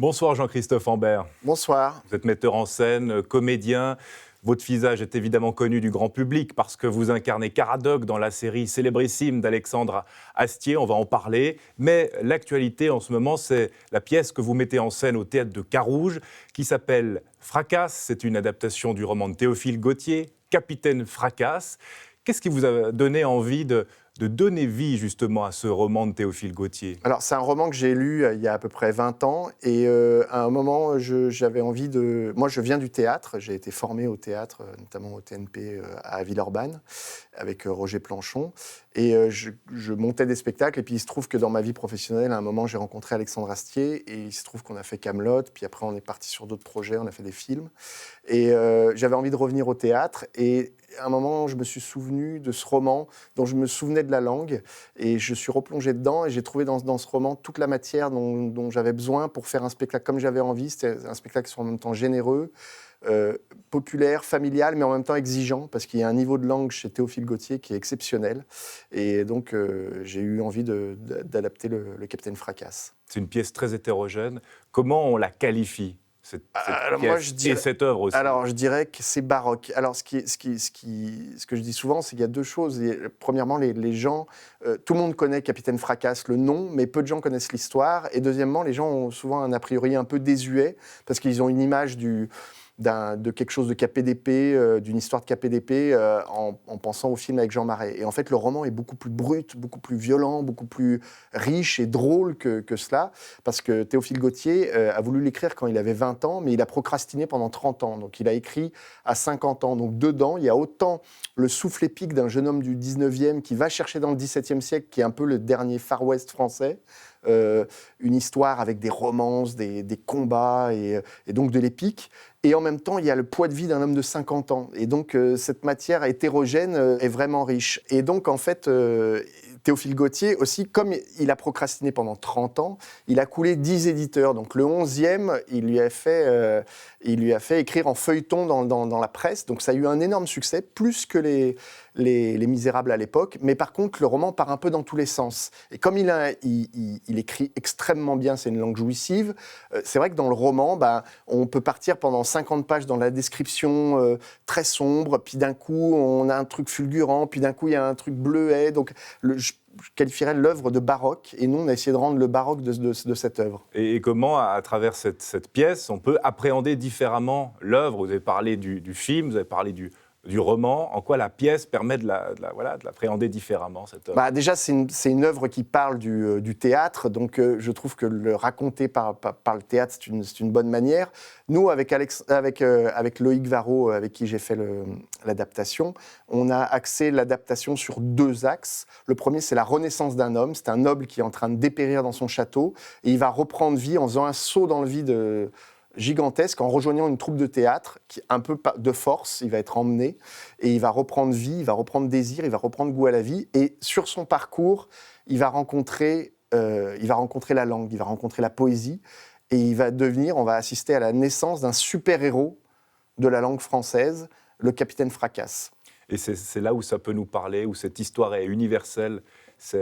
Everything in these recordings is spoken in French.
Bonsoir Jean-Christophe Ambert. Bonsoir. Vous êtes metteur en scène, comédien. Votre visage est évidemment connu du grand public parce que vous incarnez Caradoc dans la série célébrissime d'Alexandre Astier. On va en parler. Mais l'actualité en ce moment, c'est la pièce que vous mettez en scène au théâtre de Carouge qui s'appelle Fracasse. C'est une adaptation du roman de Théophile Gautier, Capitaine Fracasse. Qu'est-ce qui vous a donné envie de donner vie justement à ce roman de Théophile Gautier? Alors, c'est un roman que j'ai lu il y a à peu près 20 ans. Et à un moment, j'avais envie de... Moi, je viens du théâtre. J'ai été formé au théâtre, notamment au TNP à Villeurbanne, avec Roger Planchon. Et je montais des spectacles. Et puis, il se trouve que dans ma vie professionnelle, à un moment, j'ai rencontré Alexandre Astier. Et il se trouve qu'on a fait Kaamelott. Puis après, on est parti sur d'autres projets. On a fait des films. Et j'avais envie de revenir au théâtre. Et à un moment, je me suis souvenu de ce roman dont je me souvenais de la langue. Et je suis replongé dedans. Et j'ai trouvé dans ce roman toute la matière dont j'avais besoin pour faire un spectacle comme j'avais envie. C'était un spectacle qui soit en même temps généreux, populaire, familial, mais en même temps exigeant, parce qu'il y a un niveau de langue chez Théophile Gautier qui est exceptionnel. Et donc, j'ai eu envie d'adapter le Capitaine Fracasse. C'est une pièce très hétérogène. Comment on la qualifie, cette pièce et cette œuvre aussi? Alors, je dirais que c'est baroque. Alors, ce que je dis souvent, c'est qu'il y a deux choses. Premièrement, les gens... tout le monde connaît Capitaine Fracasse, le nom, mais peu de gens connaissent l'histoire. Et deuxièmement, les gens ont souvent un a priori un peu désuet, parce qu'ils ont une image de quelque chose de KPDP, d'une histoire de KPDP, en pensant au film avec Jean Marais. Et en fait, le roman est beaucoup plus brut, beaucoup plus violent, beaucoup plus riche et drôle que cela, parce que Théophile Gautier a voulu l'écrire quand il avait 20 ans, mais il a procrastiné pendant 30 ans. Donc il a écrit à 50 ans. Donc dedans, il y a autant le souffle épique d'un jeune homme du 19e qui va chercher dans le 17e siècle, qui est un peu le dernier Far West français, une histoire avec des romances, des combats et donc de l'épique. Et en même temps, il y a le poids de vie d'un homme de 50 ans. Et donc, cette matière hétérogène est vraiment riche. Et donc, en fait, Théophile Gautier aussi, comme il a procrastiné pendant 30 ans, il a coulé 10 éditeurs. Donc, le 11e, il lui a fait écrire en feuilleton dans la presse. Donc, ça a eu un énorme succès, plus que les Misérables à l'époque. Mais par contre, le roman part un peu dans tous les sens. Et comme il écrit extrêmement bien, c'est une langue jouissive, c'est vrai que dans le roman, on peut partir pendant 50 pages dans la description très sombre, puis d'un coup, on a un truc fulgurant, puis d'un coup, il y a un truc bleuet. Donc, je qualifierais l'œuvre de baroque, et nous, on a essayé de rendre le baroque de cette œuvre. Et comment, à travers cette pièce, on peut appréhender différemment l'œuvre? Vous avez parlé du film, vous avez parlé du roman. En quoi la pièce permet de l'appréhender différemment, cette œuvre? Déjà, c'est une œuvre qui parle du théâtre, donc je trouve que le raconter par le théâtre, c'est une bonne manière. Nous, avec Loïc Varro, avec qui j'ai fait l'adaptation, on a axé l'adaptation sur 2 axes. Le premier, c'est la renaissance d'un homme. C'est un noble qui est en train de dépérir dans son château, et il va reprendre vie en faisant un saut dans le vide gigantesque, en rejoignant une troupe de théâtre, qui un peu de force, il va être emmené, et il va reprendre vie, il va reprendre désir, il va reprendre goût à la vie, et sur son parcours, il va rencontrer la langue, il va rencontrer la poésie, et on va assister à la naissance d'un super-héros de la langue française, le Capitaine Fracasse. Et c'est là où ça peut nous parler, où cette histoire est universelle. C'est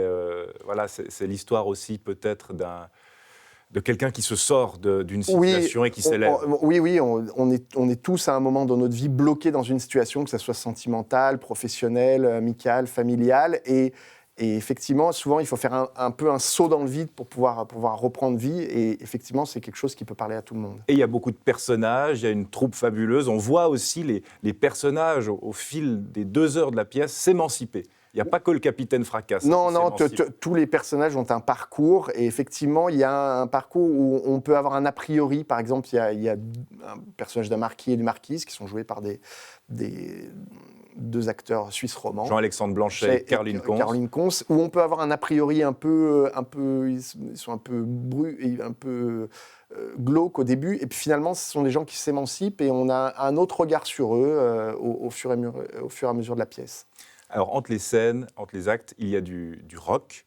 l'histoire aussi peut-être de quelqu'un qui se sort d'une situation et qui s'élève. Oui, on est tous à un moment dans notre vie bloqués dans une situation, que ce soit sentimentale, professionnelle, amicale, familiale. Et effectivement, souvent, il faut faire un peu un saut dans le vide pour pouvoir reprendre vie. Et effectivement, c'est quelque chose qui peut parler à tout le monde. Et il y a beaucoup de personnages, il y a une troupe fabuleuse. On voit aussi les personnages, au fil des 2 heures de la pièce, s'émanciper. Il n'y a pas que le Capitaine Fracasse. Non, tous les personnages ont un parcours, et effectivement, il y a un parcours où on peut avoir un a priori. Par exemple, il y a un personnage d'un marquis et d'une marquise qui sont joués par des 2 acteurs suisses romans. Jean-Alexandre Blanchet et Caroline Cons, où on peut avoir un a priori un peu ils sont un peu glauques au début, et puis finalement, ce sont des gens qui s'émancipent, et on a un autre regard sur eux au fur et à mesure de la pièce. Alors, entre les scènes, entre les actes, il y a du rock.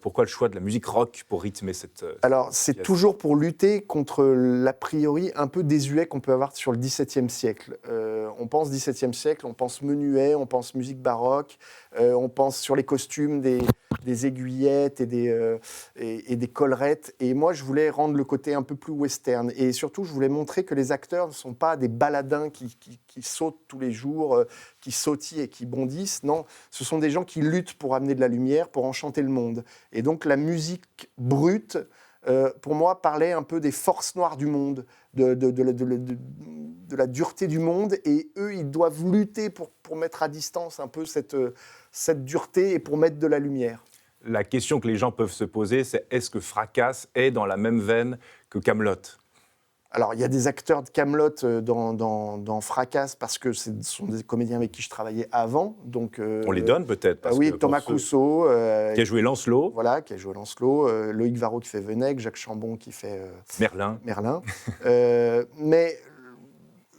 Pourquoi le choix de la musique rock pour rythmer cette Alors, c'est pièce? toujours pour lutter contre l'a priori un peu désuet qu'on peut avoir sur le XVIIe siècle. On pense XVIIe siècle, on pense menuet, on pense musique baroque, on pense sur les costumes des aiguillettes et des collerettes. Et moi, je voulais rendre le côté un peu plus western. Et surtout, je voulais montrer que les acteurs ne sont pas des baladins qui sautent tous les jours, qui sautillent et qui bondissent. Non, ce sont des gens qui luttent pour amener de la lumière, pour enchanter le monde. Et donc, la musique brute, pour moi, parlait un peu des forces noires du monde, de la dureté du monde. Et eux, ils doivent lutter pour mettre à distance un peu cette dureté et pour mettre de la lumière. La question que les gens peuvent se poser, c'est est-ce que Fracasse est dans la même veine que Kaamelott ? Alors, il y a des acteurs de Kaamelott dans Fracasse parce que ce sont des comédiens avec qui je travaillais avant. Donc, on les donne peut-être parce oui, que Thomas Cousseau. Qui a joué Lancelot. Voilà, qui a joué Lancelot. Loïc Varro qui fait Venec, Jacques Chambon qui fait Merlin. Mais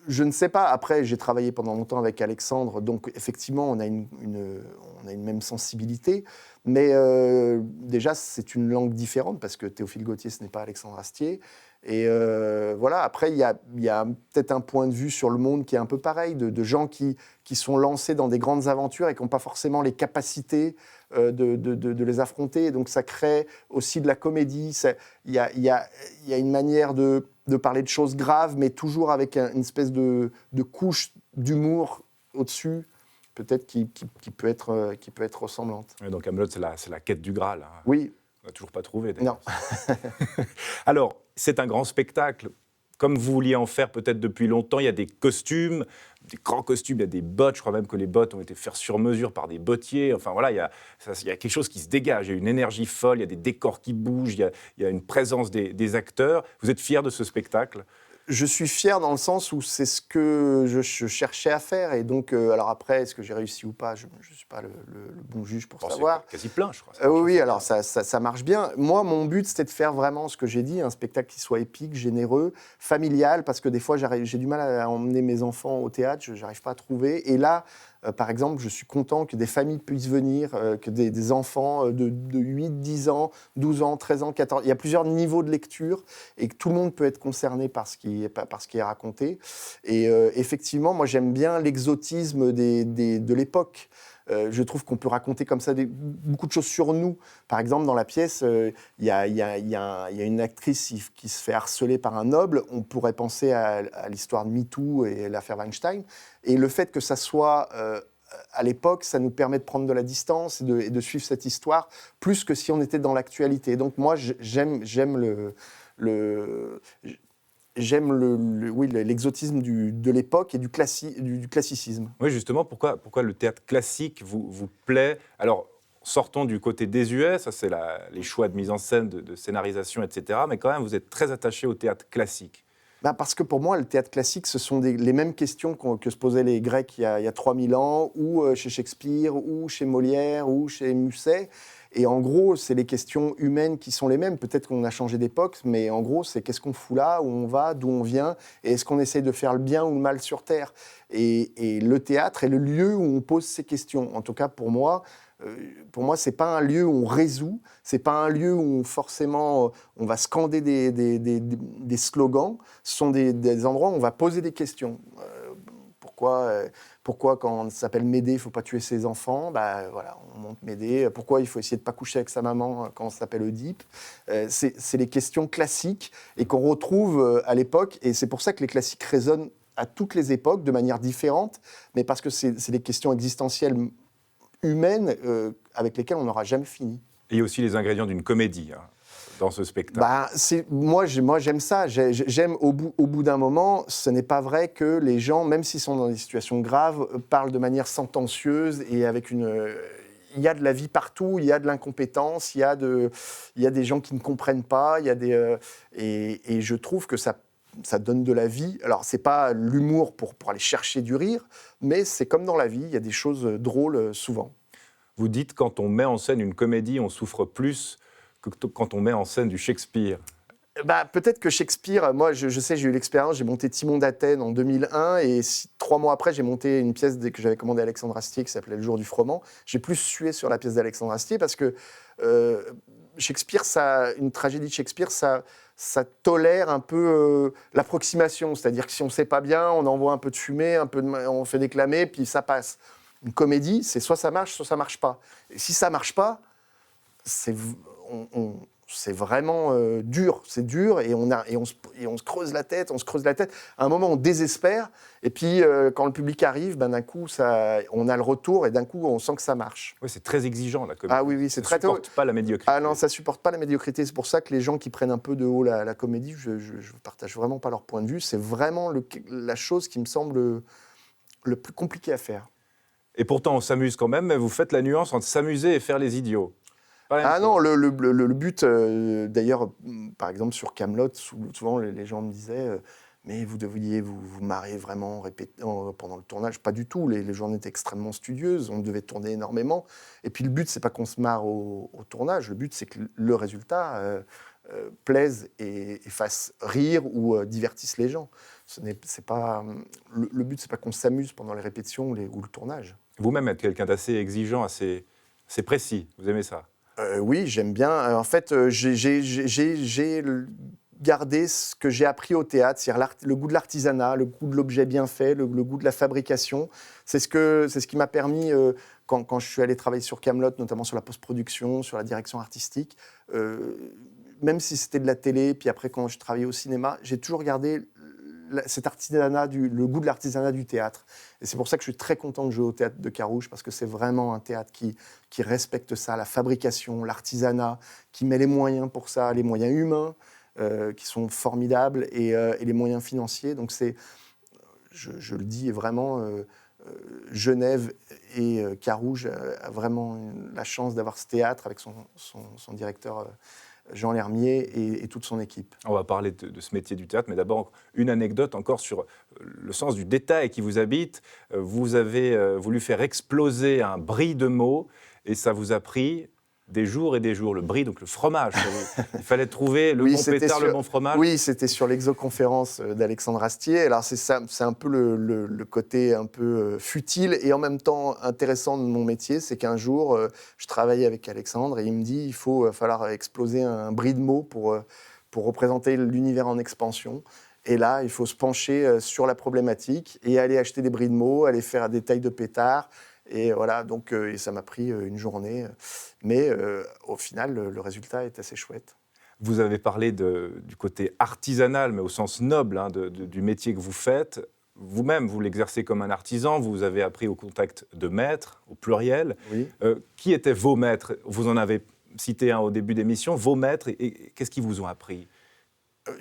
je ne sais pas. Après, j'ai travaillé pendant longtemps avec Alexandre. Donc, effectivement, on a une même sensibilité. Mais déjà, c'est une langue différente parce que Théophile Gautier, ce n'est pas Alexandre Astier. Et voilà, après, il y a peut-être un point de vue sur le monde qui est un peu pareil, de gens qui sont lancés dans des grandes aventures et qui n'ont pas forcément les capacités de les affronter. Et donc, ça crée aussi de la comédie. Il y a une manière de parler de choses graves, mais toujours avec une espèce de couche d'humour au-dessus, peut-être qui peut être ressemblante. Et donc, Kaamelott, c'est la quête du Graal. Hein. Oui. On n'a toujours pas trouvé, d'ailleurs. Non. Alors, c'est un grand spectacle. Comme vous vouliez en faire peut-être depuis longtemps, il y a des costumes, des grands costumes, il y a des bottes. Je crois même que les bottes ont été faites sur mesure par des bottiers. Enfin voilà, il y a quelque chose qui se dégage. Il y a une énergie folle, il y a des décors qui bougent, il y a une présence des acteurs. Vous êtes fiers de ce spectacle ? Je suis fier dans le sens où c'est ce que je cherchais à faire. Et donc, alors après, est-ce que j'ai réussi ou pas ? Je ne suis pas le bon juge pour savoir. C'est quasi plein, je crois. Oui, alors ça marche bien. Moi, mon but, c'était de faire vraiment ce que j'ai dit, un spectacle qui soit épique, généreux, familial, parce que des fois, j'ai du mal à emmener mes enfants au théâtre, je n'arrive pas à trouver. Et là, par exemple, je suis content que des familles puissent venir, que des enfants de 8, 10 ans, 12 ans, 13 ans, 14 ans. Il y a plusieurs niveaux de lecture et que tout le monde peut être concerné par ce qui est raconté. Et effectivement, moi, j'aime bien l'exotisme de l'époque. Je trouve qu'on peut raconter comme ça beaucoup de choses sur nous. Par exemple, dans la pièce, il y a une actrice qui se fait harceler par un noble. On pourrait penser à l'histoire de MeToo et l'affaire Weinstein. Et le fait que ça soit à l'époque, ça nous permet de prendre de la distance et de suivre cette histoire, plus que si on était dans l'actualité. Donc moi, j'aime l'exotisme de l'époque et du classicisme. Oui, justement, pourquoi le théâtre classique vous plaît ? Alors, sortons du côté désuet, ça c'est les choix de mise en scène, de scénarisation, etc. Mais quand même, vous êtes très attaché au théâtre classique. Parce que pour moi, le théâtre classique, ce sont les mêmes questions que se posaient les Grecs il y a 3000 ans, ou chez Shakespeare, ou chez Molière, ou chez Musset. Et en gros, c'est les questions humaines qui sont les mêmes. Peut-être qu'on a changé d'époque, mais en gros, c'est qu'est-ce qu'on fout là, où on va, d'où on vient, et est-ce qu'on essaye de faire le bien ou le mal sur Terre ? Et le théâtre est le lieu où on pose ces questions. En tout cas, pour moi, c'est pas un lieu où on résout, c'est pas un lieu où forcément on va scander des slogans. Ce sont des endroits où on va poser des questions. Pourquoi quand on s'appelle Médée, il ne faut pas tuer ses enfants ? Voilà, on monte Médée. Pourquoi il faut essayer de ne pas coucher avec sa maman quand on s'appelle Oedipe ? C'est les questions classiques et qu'on retrouve à l'époque. Et c'est pour ça que les classiques résonnent à toutes les époques de manière différente, mais parce que c'est des questions existentielles humaines avec lesquelles on n'aura jamais fini. Et il y a aussi les ingrédients d'une comédie dans ce spectacle. Moi, j'aime ça. J'aime au bout d'un moment, ce n'est pas vrai que les gens, même s'ils sont dans des situations graves, parlent de manière sentencieuse et avec il y a de la vie partout, il y a de l'incompétence, il y a des gens qui ne comprennent pas, et je trouve que ça donne de la vie. Alors, c'est pas l'humour pour aller chercher du rire, mais c'est comme dans la vie, il y a des choses drôles souvent. Vous dites, quand on met en scène une comédie, on souffre plus que quand on met en scène du Shakespeare. Peut-être que Shakespeare, moi je sais, j'ai eu l'expérience, j'ai monté Timon d'Athènes en 2001 et 3 mois après j'ai monté une pièce que j'avais commandée à Alexandre Astier qui s'appelait Le jour du froment. J'ai plus sué sur la pièce d'Alexandre Astier parce que Shakespeare, une tragédie de Shakespeare, ça tolère un peu l'approximation, c'est-à-dire que si on ne sait pas bien, on envoie un peu de fumée, on fait déclamer, puis ça passe. Une comédie, c'est soit ça marche pas. Et si ça marche pas, c'est vraiment dur, c'est dur, et on se creuse la tête, À un moment, on désespère, et puis quand le public arrive, d'un coup, on a le retour, et d'un coup, on sent que ça marche. Oui, c'est très exigeant, la comédie. Ah oui, c'est ça très... ne supporte pas la médiocrité. Ah non, ça supporte pas la médiocrité. C'est pour ça que les gens qui prennent un peu de haut la comédie, je partage vraiment pas leur point de vue. C'est vraiment la chose qui me semble le plus compliqué à faire. Et pourtant, on s'amuse quand même, mais vous faites la nuance entre s'amuser et faire les idiots. Ah non, le but, d'ailleurs, par exemple sur Kaamelott, souvent les gens me disaient mais vous devriez vous marrer vraiment pendant le tournage. Pas du tout, les journées étaient extrêmement studieuses, on devait tourner énormément. Et puis le but, c'est pas qu'on se marre au tournage, le but, c'est que le résultat plaise et fasse rire ou divertisse les gens. Le but, c'est pas qu'on s'amuse pendant les répétitions ou le tournage. Vous-même êtes quelqu'un d'assez exigeant, assez précis. Vous aimez ça? Oui, j'aime bien. En fait, j'ai gardé ce que j'ai appris au théâtre, c'est-à-dire le goût de l'artisanat, le goût de l'objet bien fait, le goût de la fabrication. C'est ce qui m'a permis, quand je suis allé travailler sur Kaamelott, notamment sur la post-production, sur la direction artistique, même si c'était de la télé, puis après quand je travaillais au cinéma, j'ai toujours gardé cet artisanat, le goût de l'artisanat du théâtre. Et c'est pour ça que je suis très content de jouer au théâtre de Carouge, parce que c'est vraiment un théâtre qui respecte ça, la fabrication, l'artisanat, qui met les moyens pour ça, les moyens humains, qui sont formidables, et les moyens financiers. Donc je le dis vraiment, Genève et Carouge a vraiment la chance d'avoir ce théâtre avec son directeur Jean Lermier et toute son équipe. On va parler de ce métier du théâtre, mais d'abord, une anecdote encore sur le sens du détail qui vous habite. Vous avez voulu faire exploser un brie de mots, et ça vous a pris des jours et des jours. Le brie, donc le fromage. Il fallait trouver le bon pétard, le bon fromage. Oui, c'était sur l'exoconférence d'Alexandre Astier. Alors c'est un peu le côté un peu futile et en même temps intéressant de mon métier. C'est qu'un jour, je travaillais avec Alexandre et il me dit il va falloir exploser un brie de mots pour représenter l'univers en expansion. Et là, il faut se pencher sur la problématique et aller acheter des bris de mots, aller faire des tailles de pétards. Et voilà, donc et ça m'a pris une journée. Mais au final, le résultat est assez chouette. Vous avez parlé du côté artisanal, mais au sens noble du métier que vous faites. Vous-même, vous l'exercez comme un artisan, vous avez appris au contact de maîtres, au pluriel. Oui. Qui étaient vos maîtres? Vous en avez cité un au début d'émission, vos maîtres, et qu'est-ce qu'ils vous ont appris?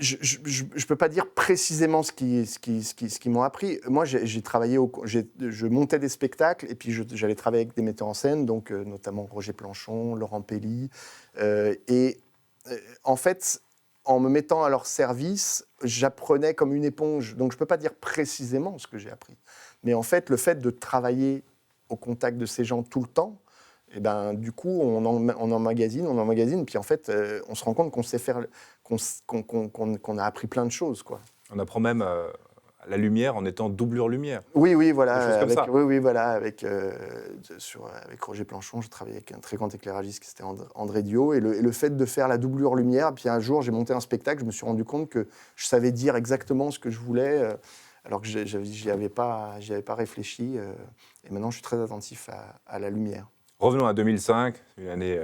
Je ne peux pas dire précisément ce qu'ils m'ont appris. Moi, j'ai travaillé, je montais des spectacles et puis j'allais travailler avec des metteurs en scène, donc notamment Roger Planchon, Laurent Pelli. En fait, en me mettant à leur service, j'apprenais comme une éponge. Donc je ne peux pas dire précisément ce que j'ai appris. Mais en fait, le fait de travailler au contact de ces gens tout le temps, et ben, du coup, on emmagasine, puis en fait, on se rend compte qu'on sait faire, qu'on a appris plein de choses, quoi. On apprend même la lumière en étant doublure lumière. Oui, voilà. Des choses comme ça. Oui, voilà. Avec Roger Planchon, je travaillais avec un très grand éclairagiste qui c'était André Dio, et le fait de faire la doublure lumière. Puis un jour, j'ai monté un spectacle, je me suis rendu compte que je savais dire exactement ce que je voulais, alors que j'y avais pas réfléchi. Et maintenant, je suis très attentif à la lumière. Revenons à 2005, une année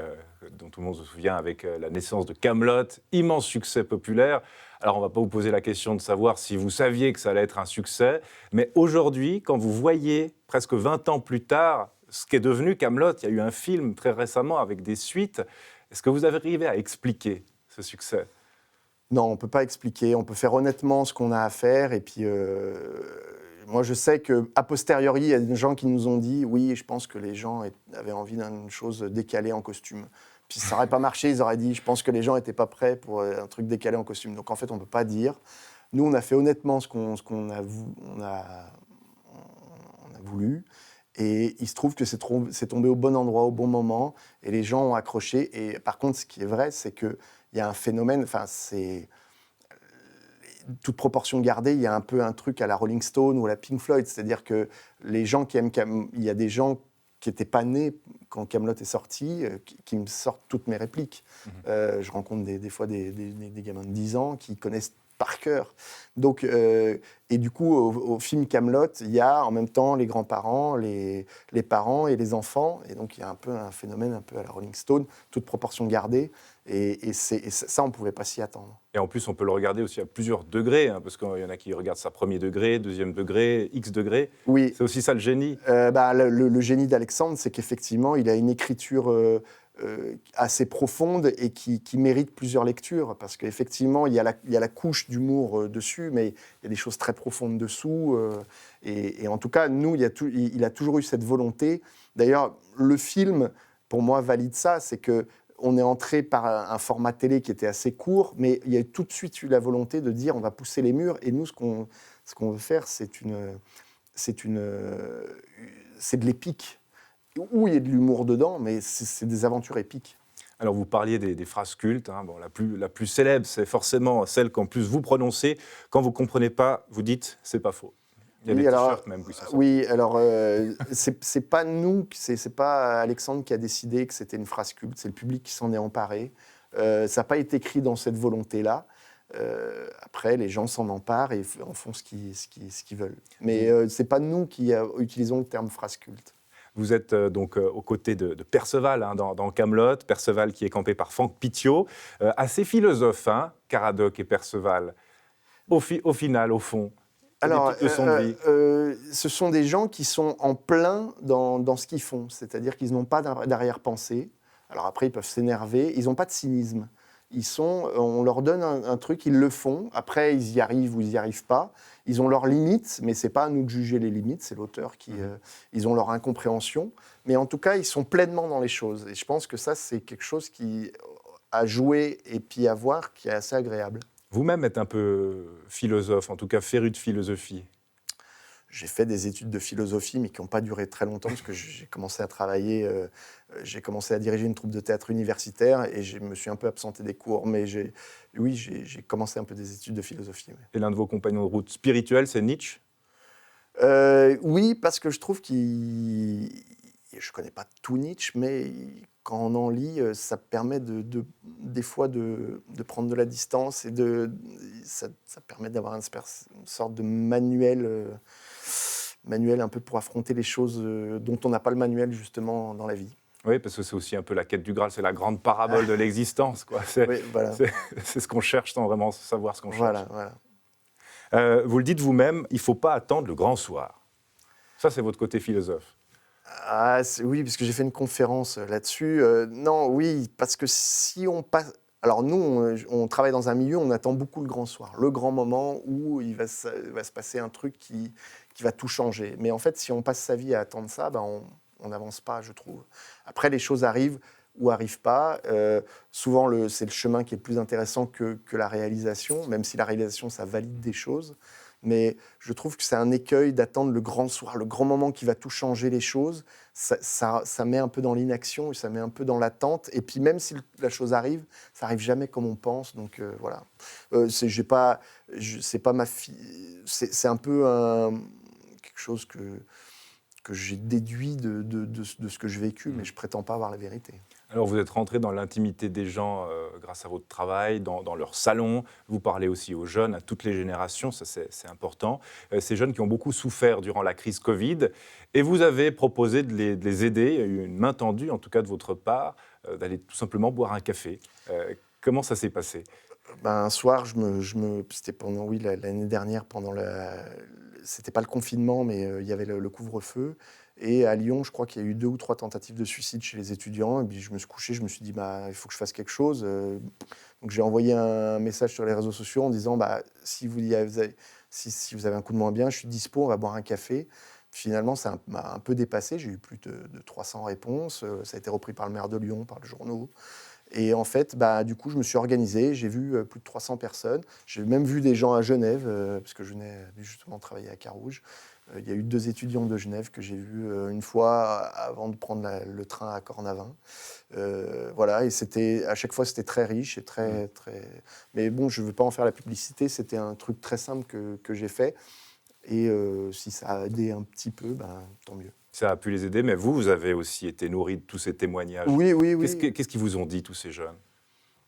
dont tout le monde se souvient avec la naissance de Kaamelott, immense succès populaire. Alors on ne va pas vous poser la question de savoir si vous saviez que ça allait être un succès, mais aujourd'hui, quand vous voyez, presque 20 ans plus tard, ce qu'est devenu Kaamelott, il y a eu un film très récemment avec des suites, est-ce que vous avez arrivé à expliquer ce succès? Non, on ne peut pas expliquer, on peut faire honnêtement ce qu'on a à faire, et puis... Moi, je sais qu'a posteriori, il y a des gens qui nous ont dit « Oui, je pense que les gens avaient envie d'une chose décalée en costume. » Puis ça n'aurait pas marché, ils auraient dit « Je pense que les gens n'étaient pas prêts pour un truc décalé en costume. » Donc en fait, on ne peut pas dire. Nous, on a fait honnêtement ce qu'on a voulu. Et il se trouve que c'est tombé au bon endroit, au bon moment. Et les gens ont accroché. Et par contre, ce qui est vrai, c'est qu'il y a un phénomène... Enfin, c'est... Toute proportion gardée, il y a un peu un truc à la Rolling Stone ou à la Pink Floyd, c'est-à-dire que les gens qui aiment il y a des gens qui n'étaient pas nés quand Kaamelott est sorti, qui me sortent toutes mes répliques. Je rencontre des fois des gamins de 10 ans qui connaissent par cœur. Donc, et du coup, au film Kaamelott, il y a en même temps les grands-parents, les parents et les enfants. Et donc, il y a un peu un phénomène un peu à la Rolling Stone, toute proportion gardée. Et ça, on ne pouvait pas s'y attendre. Et en plus, on peut le regarder aussi à plusieurs degrés, hein, parce qu'il y en a qui regardent ça premier degré, deuxième degré, X degré. Oui. C'est aussi ça le génie. Le génie d'Alexandre, c'est qu'effectivement, il a une écriture assez profonde et qui mérite plusieurs lectures, parce qu'effectivement, il y a la couche d'humour dessus, mais il y a des choses très profondes dessous. Et en tout cas, nous, il a toujours eu cette volonté. D'ailleurs, le film, pour moi, valide ça, c'est que on est entré par un format télé qui était assez court, mais il y a tout de suite eu la volonté de dire on va pousser les murs, et nous, ce qu'on veut faire, c'est de l'épique. Où il y a de l'humour dedans, mais c'est des aventures épiques. Alors, vous parliez des phrases cultes. Hein. Bon, la plus célèbre, c'est forcément celle qu'en plus vous prononcez. Quand vous ne comprenez pas, vous dites « c'est pas faux ». Il y a des t-shirts même. Oui, alors, c'est pas nous, c'est pas Alexandre qui a décidé que c'était une phrase culte, c'est le public qui s'en est emparé. Ça n'a pas été écrit dans cette volonté-là. Après, les gens s'en emparent et en font ce qu'ils veulent. Mais c'est pas nous qui utilisons le terme phrase culte. Vous êtes donc aux côtés de Perceval hein, dans Kaamelott, Perceval qui est campé par Franck Pittiot. Assez philosophe, hein, Caradoc et Perceval. Au final, au fond, alors, des leçons de vie. ce sont des gens qui sont en plein dans ce qu'ils font, c'est-à-dire qu'ils n'ont pas d'arrière-pensée. Alors après, ils peuvent s'énerver, ils n'ont pas de cynisme. On leur donne un truc, ils le font. Après, ils y arrivent ou ils n'y arrivent pas. Ils ont leurs limites, mais ce n'est pas à nous de juger les limites, c'est l'auteur qui... ils ont leur incompréhension. Mais en tout cas, ils sont pleinement dans les choses. Et je pense que ça, c'est quelque chose qui, à jouer et puis à voir, qui est assez agréable. Vous-même êtes un peu philosophe, en tout cas féru de philosophie. J'ai fait des études de philosophie, mais qui n'ont pas duré très longtemps, parce que j'ai commencé à travailler, j'ai commencé à diriger une troupe de théâtre universitaire, et je me suis un peu absenté des cours. Mais j'ai commencé un peu des études de philosophie. Et l'un de vos compagnons de route spirituels, c'est Nietzsche ? Oui, parce que je trouve qu'il... Je ne connais pas tout Nietzsche, mais quand on en lit, ça permet des fois de prendre de la distance, et ça permet d'avoir une sorte de manuel un peu pour affronter les choses dont on n'a pas le manuel justement dans la vie. Oui, parce que c'est aussi un peu la quête du Graal, c'est la grande parabole de l'existence. Oui, voilà. C'est ce qu'on cherche sans vraiment savoir ce qu'on cherche. Voilà. Vous le dites vous-même, il ne faut pas attendre le grand soir. Ça, c'est votre côté philosophe. Oui, parce que j'ai fait une conférence là-dessus. Non, oui, parce que si on passe... Alors nous, on travaille dans un milieu où on attend beaucoup le grand soir, le grand moment où il va se passer un truc qui va tout changer. Mais en fait, si on passe sa vie à attendre ça, on n'avance pas, je trouve. Après, les choses arrivent ou arrivent pas. Souvent, c'est le chemin qui est plus intéressant que la réalisation, même si la réalisation, ça valide des choses. Mais je trouve que c'est un écueil d'attendre le grand soir, le grand moment qui va tout changer les choses. Ça met un peu dans l'inaction, ça met un peu dans l'attente. Et puis même si la chose arrive, ça arrive jamais comme on pense. Donc voilà. C'est pas ma fille. C'est un peu quelque chose que j'ai déduit de ce que j'ai vécu, mais je prétends pas avoir la vérité. Alors vous êtes rentré dans l'intimité des gens grâce à votre travail, dans leur salon. Vous parlez aussi aux jeunes, à toutes les générations, ça c'est important. Ces jeunes qui ont beaucoup souffert durant la crise Covid. Et vous avez proposé de les aider, il y a eu une main tendue en tout cas de votre part, d'aller tout simplement boire un café. Comment ça s'est passé ? Un soir, c'était pendant l'année dernière, c'était pas le confinement, mais il y avait le couvre-feu. Et à Lyon, je crois qu'il y a eu 2 ou 3 tentatives de suicide chez les étudiants. Et puis je me suis couché, je me suis dit, il faut que je fasse quelque chose. Donc j'ai envoyé un message sur les réseaux sociaux en disant, si vous avez un coup de moins bien, je suis dispo, on va boire un café. Finalement, ça m'a un peu dépassé. J'ai eu plus de 300 réponses. Ça a été repris par le maire de Lyon, par le journaux. Et en fait, du coup, je me suis organisé. J'ai vu plus de 300 personnes. J'ai même vu des gens à Genève, parce que je venais justement travailler à Carouge. Il y a eu 2 étudiants de Genève que j'ai vus une fois avant de prendre le train à Cornavin. Voilà, et à chaque fois, c'était très riche et très... Mais bon, je ne veux pas en faire la publicité. C'était un truc très simple que j'ai fait. Et si ça a aidé un petit peu, tant mieux. Ça a pu les aider, mais vous avez aussi été nourri de tous ces témoignages. Oui. Qu'est-ce qu'ils vous ont dit, tous ces jeunes ?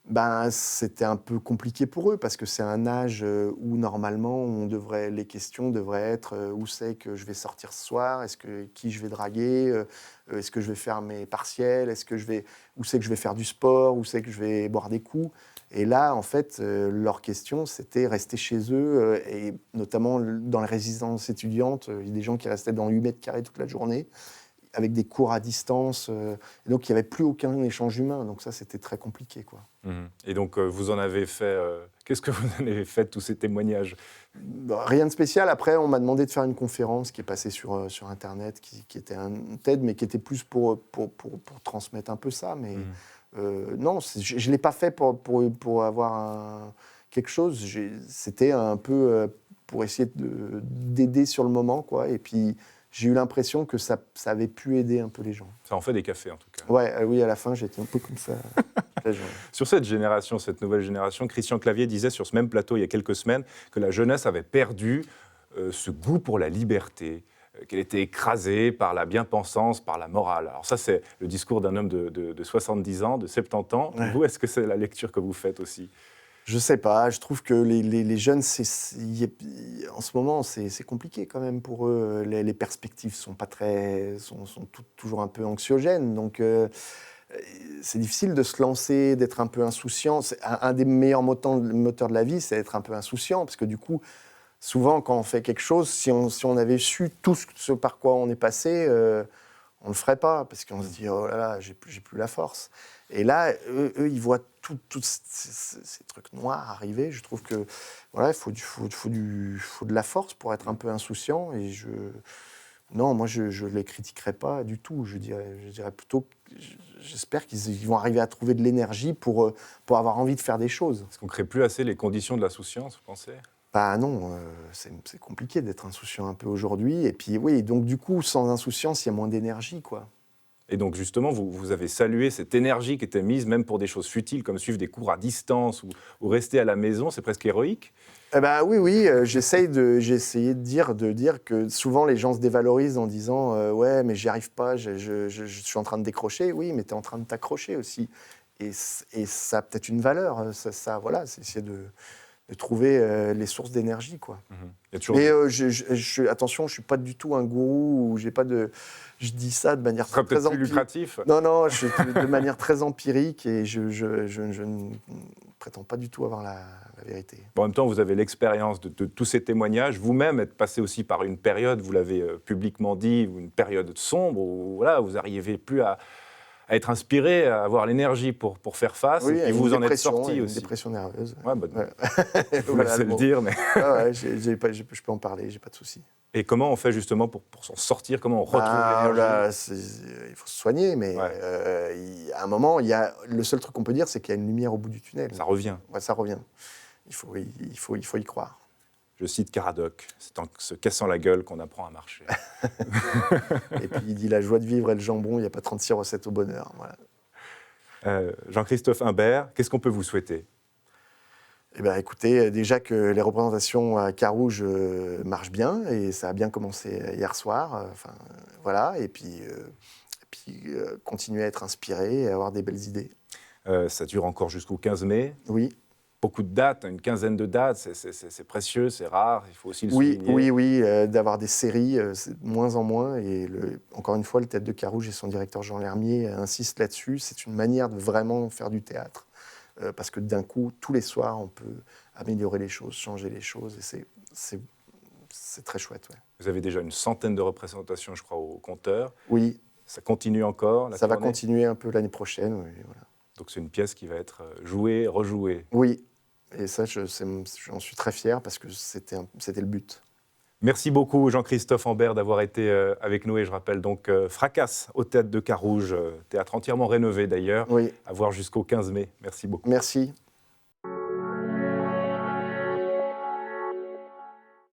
Ben, c'était un peu compliqué pour eux parce que c'est un âge où normalement les questions devraient être où c'est que je vais sortir ce soir, qui je vais draguer, est-ce que je vais faire mes partiels, où c'est que je vais faire du sport, où c'est que je vais boire des coups. Et là, en fait, leur question, c'était rester chez eux et notamment dans les résidences étudiantes, il y a des gens qui restaient dans 8 mètres carrés toute la journée, avec des cours à distance. Et donc, il n'y avait plus aucun échange humain. Donc ça, c'était très compliqué, quoi. Et donc, vous en avez fait... Qu'est-ce que vous en avez fait de tous ces témoignages? Rien de spécial. Après, on m'a demandé de faire une conférence qui est passée sur Internet, qui était un TED, mais qui était plus pour transmettre un peu ça. Mais non, je ne l'ai pas fait pour avoir quelque chose. C'était un peu pour essayer d'aider sur le moment, quoi. Et puis... j'ai eu l'impression que ça avait pu aider un peu les gens. Ça en fait des cafés, en tout cas. Ouais, oui, à la fin, j'étais un peu comme ça. Sur cette génération, cette nouvelle génération, Christian Clavier disait sur ce même plateau il y a quelques semaines que la jeunesse avait perdu ce goût pour la liberté, qu'elle était écrasée par la bien-pensance, par la morale. Alors ça, c'est le discours d'un homme de 70 ans, de 70 ans. Ouais. Vous, est-ce que c'est la lecture que vous faites aussi ? Je sais pas, je trouve que les jeunes, en ce moment, c'est compliqué quand même pour eux. Les perspectives sont toujours un peu anxiogènes, donc c'est difficile de se lancer, d'être un peu insouciant. Un des meilleurs moteurs de la vie, c'est d'être un peu insouciant, parce que du coup, souvent, quand on fait quelque chose, si on avait su tout ce par quoi on est passé, on ne le ferait pas, parce qu'on se dit « oh là là, j'ai plus la force ». Et là, eux, ils voient tous ces trucs noirs arriver. Je trouve que voilà, il faut de la force pour être un peu insouciant. Et non, moi, je ne les critiquerai pas du tout. Je dirais plutôt, j'espère qu'ils vont arriver à trouver de l'énergie pour avoir envie de faire des choses. Est-ce qu'on ne crée plus assez les conditions de l'insouciance, vous pensez ? Bah non, c'est compliqué d'être insouciant un peu aujourd'hui. Et puis oui, donc du coup, sans insouciance, il y a moins d'énergie, quoi. Et donc justement, vous avez salué cette énergie qui était mise même pour des choses futiles comme suivre des cours à distance ou rester à la maison, c'est presque héroïque. Oui, j'ai essayé de dire que souvent les gens se dévalorisent en disant ouais, mais j'y arrive pas, je suis en train de décrocher. Oui, mais tu es en train de t'accrocher aussi. Et ça a peut-être une valeur. Voilà, c'est essayer de trouver les sources d'énergie, quoi. Mais attention, je suis pas du tout un gourou, ou je dis ça de manière très lucratif. Non, je suis de manière très empirique et je ne prétends pas du tout avoir la vérité. Bon, en même temps, vous avez l'expérience de tous ces témoignages. Vous-même êtes passé aussi par une période, vous l'avez publiquement dit, une période sombre où voilà, vous n'arrivez plus à être inspiré, à avoir l'énergie pour faire face, oui, et vous en êtes sorti aussi. Une dépression nerveuse. Ouais. Je vais le dire, mais... je peux en parler, j'ai pas de souci. Et comment on fait justement pour s'en sortir? Comment on retrouve l'énergie? Il faut se soigner, mais à un moment, le seul truc qu'on peut dire, c'est qu'il y a une lumière au bout du tunnel. Ça revient. Ouais, ça revient. Il faut y croire. Je cite Caradoc, c'est en se cassant la gueule qu'on apprend à marcher. Et puis il dit la joie de vivre et le jambon, il n'y a pas 36 recettes au bonheur. Voilà. Jean-Christophe Imbert, qu'est-ce qu'on peut vous souhaiter? Écoutez, déjà que les représentations à Carouge marchent bien, et ça a bien commencé hier soir. Voilà, et puis continuer à être inspiré et avoir des belles idées. Ça dure encore jusqu'au 15 mai. Oui. Beaucoup de dates, une quinzaine de dates, c'est précieux, c'est rare, il faut aussi le souligner. Oui, d'avoir des séries, c'est de moins en moins. Et encore une fois, le Théâtre de Carouge et son directeur Jean Lermier insistent là-dessus. C'est une manière de vraiment faire du théâtre. Parce que d'un coup, tous les soirs, on peut améliorer les choses, changer les choses. Et c'est très chouette. Ouais. Vous avez déjà une centaine de représentations, je crois, au compteur. Oui. Ça continue encore Ça va continuer un peu l'année prochaine. Oui, voilà. Donc c'est une pièce qui va être jouée, rejouée. Oui. Et ça, j'en suis très fier parce que c'était le but. Merci beaucoup Jean-Christophe Imbert d'avoir été avec nous. Et je rappelle donc Fracasse au Théâtre de Carouge, théâtre entièrement rénové d'ailleurs, oui. à voir jusqu'au 15 mai. Merci beaucoup. Merci.